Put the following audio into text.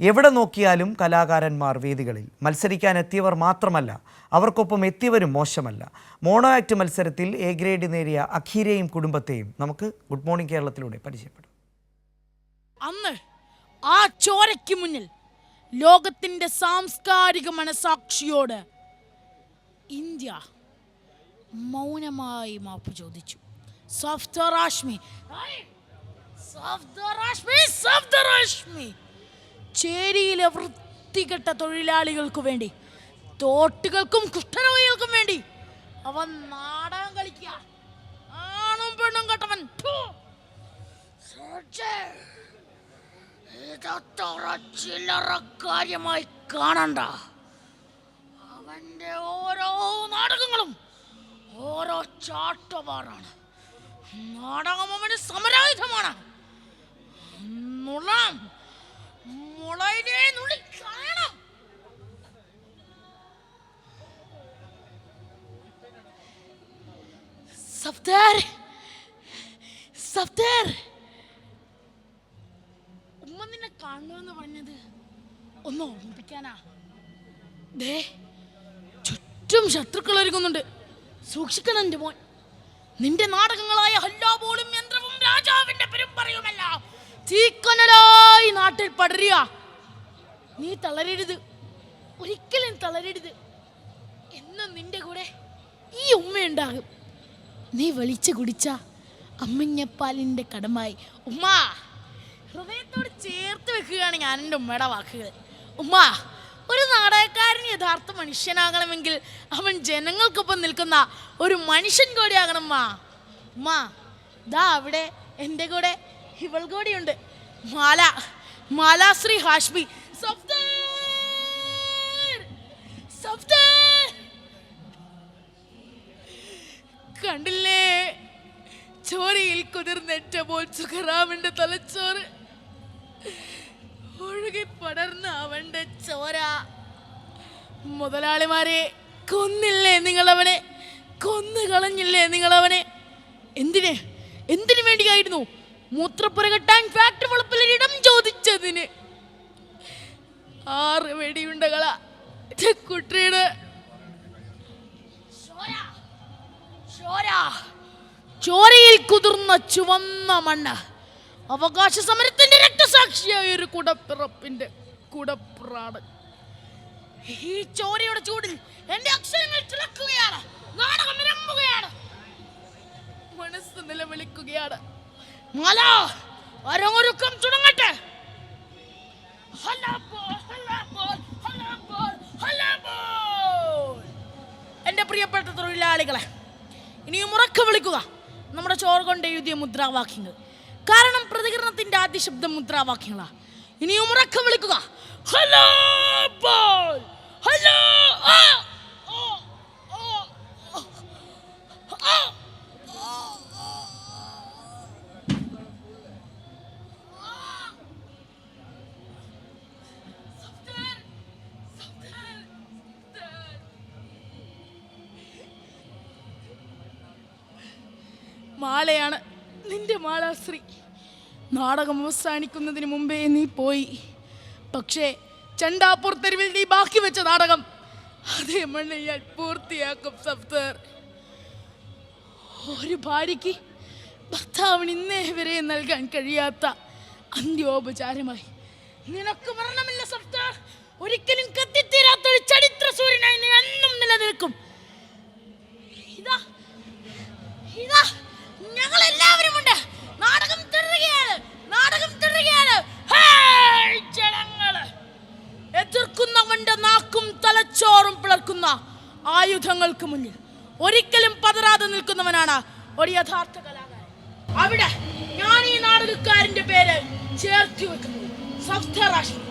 എവിടെ നോക്കിയാലും കലാകാരന്മാർ വേദികളിൽ. മത്സരിക്കാൻ എത്തിയവർ മാത്രമല്ല, അവർക്കൊപ്പം എത്തിയവരും മോശമല്ല. മോണോ ആക്ട് മത്സരത്തിൽ എ ഗ്രേഡ് നേടിയ അഖീരയും കുടുംബത്തെയും നമുക്ക് ഗുഡ് മോർണിംഗ് കേരളത്തിലൂടെ പരിചയപ്പെടും. അന്ന് ആ ചോരയ്ക്ക് മുന്നിൽ ലോകത്തിന്റെ സാംസ്കാരിക മനസാക്ഷിയോട് ഇന്ത്യ മൗനമായി മാപ്പ് ചോദിച്ചു. ചേരിയിലെ വൃത്തികെട്ട തൊഴിലാളികൾക്ക് വേണ്ടി, തോട്ടുകൾക്കും കുഷ്ഠരോഗികൾക്കും വേണ്ടി അവൻ നാടകം കളിക്കുക. ആണും പെണ്ണും കെട്ടവൻ. ചില്ലറ കാര്യമായി കാണണ്ട. അവന്റെ ഓരോ നാടകങ്ങളും ഓരോ ചാട്ടവാറാണ്. നാടകം അവന് സമരായുധമാണ്. ഉമ്മ നിന്നെ കാണുമെന്ന് പറഞ്ഞത് ഒന്ന് ഓർമ്മിപ്പിക്കാനാ. ചുറ്റും ശത്രുക്കൾ ഒരുങ്ങുന്നുണ്ട്. സൂക്ഷിക്കണം എൻ്റെ മോൻ. നിന്റെ നാടകങ്ങളായ ഹല്ലാബോളും യന്ത്രവും രാജാവിന്റെ പെരുമ്പറയുമെല്ലാം തീക്കനലായി നാട്ടിൽ പടരുക. നീ തളരരുത്, ഒരിക്കലും തളരരുത്. എന്നും നിന്റെ കൂടെ ഈ ഉമ്മയുണ്ടാകും. നീ വലിച്ചു കുടിച്ച അമ്മിഞ്ഞപ്പാലിന്റെ കടമായി. ഉമ്മ ഹൃദയത്തോട് ചേർത്ത് വെക്കുകയാണ് ഞാൻ എൻ്റെ ഉമ്മയുടെ വാക്കുകൾ. ഉമ്മ, ഒരു നാടകക്കാരൻ യഥാർത്ഥ മനുഷ്യനാകണമെങ്കിൽ അവൻ ജനങ്ങൾക്കൊപ്പം നിൽക്കുന്ന ഒരു മനുഷ്യൻ കൂടിയാകണം. ഉമ്മ, ദാ അവിടെ എൻ്റെ കൂടെ ഇവൾ കൂടിയുണ്ട്. മാലാശ്രീ ഹാഷ്മി. കണ്ടില്ലേ, ചോരയിൽ കുതിർന്നേറ്റപ്പോൾ സുഖറാമിന്റെ തലച്ചോറ് ഒഴുകി പടർന്ന അവന്റെ ചോര. മുതലാളിമാരെ, കൊന്നില്ലേ നിങ്ങളവനെ? കൊന്നുകളഞ്ഞില്ലേ നിങ്ങളവനെ? എന്തിനു വേണ്ടിയായിരുന്നു? മൂത്രപ്പുര കെട്ടാൻ ഫാക്ടറി വളപ്പിലിടം ചോദിച്ചതിന്. 6 വെടിയുണ്ടകളാ കുട്ടിയുടെ ചോരയിൽ കുതിർന്ന ചുവന്ന മണ്ണ്. അവകാശ സമരത്തിന്റെ രക്തസാക്ഷിയായ ഒരു കുടപ്പിറപ്പിന്റെ കുടപ്പിറാണ്. ഈ ചോരയുടെ ചൂടിൽ എന്റെ അക്ഷരങ്ങൾ തിളക്കുകയാണ്. നാടകം വിരമ്പുകയാണ്. മനസ്സ് നിലവിളിക്കുകയാണ്. അരങ്ങൊരുക്കം തുടങ്ങട്ടെ. എന്റെ പ്രിയപ്പെട്ട തൊഴിലാളികളെ, ഇനിയും ഉറക്കെ വിളിക്കുക നമ്മുടെ ചോറ് കൊണ്ട് എഴുതിയ മുദ്രാവാക്യങ്ങൾ. കാരണം പ്രതികരണത്തിന്റെ ആദ്യ ശബ്ദം മുദ്രാവാക്യങ്ങളാ. ഇനിയും ഉറക്കെ വിളിക്കുക. മാലയാണ് നിന്റെ മാലാശ്രീ. നാടകം അവസാനിക്കുന്നതിന് മുമ്പേ നീ പോയി. പക്ഷേ ചണ്ടാപ്പൂർ തെരുവിൽ നീ ബാക്കി വെച്ച നാടകം അതേ മണ്ണിൽ ഞാൻ പൂർത്തിയാക്കും. സഫ്തർ, ഒരു ഭാര്യയ്ക്ക് ഭർത്താവിന് ഇന്നേ വരെ നൽകാൻ കഴിയാത്ത അന്ത്യോപചാരമായി നിനക്ക് മരണമില്ല സഫ്തർ. ഒരിക്കലും കത്തിത്തീരാത്തൊരു ചരിത്ര സൂര്യനായി നീ എന്നും നിലനിൽക്കും. ഇതാ ഞങ്ങളെല്ലാവരും ഉണ്ട്. നാടകം തുടരുകയാണ്. ജനങ്ങള് എതിർക്കുന്നവന്റെ നാക്കും തലച്ചോറും പിളർക്കുന്ന ആയുധങ്ങൾക്ക് മുന്നിൽ ഒരിക്കലും പതറാതെ നിൽക്കുന്നവനാണ് ഒരു യഥാർത്ഥ കലാകാരൻ. അവിടെ ഞാൻ ഈ നാടകക്കാരന്റെ പേര് ചേർത്ത് വെക്കുന്നു. സഫ്തർ ഹാഷ്മി.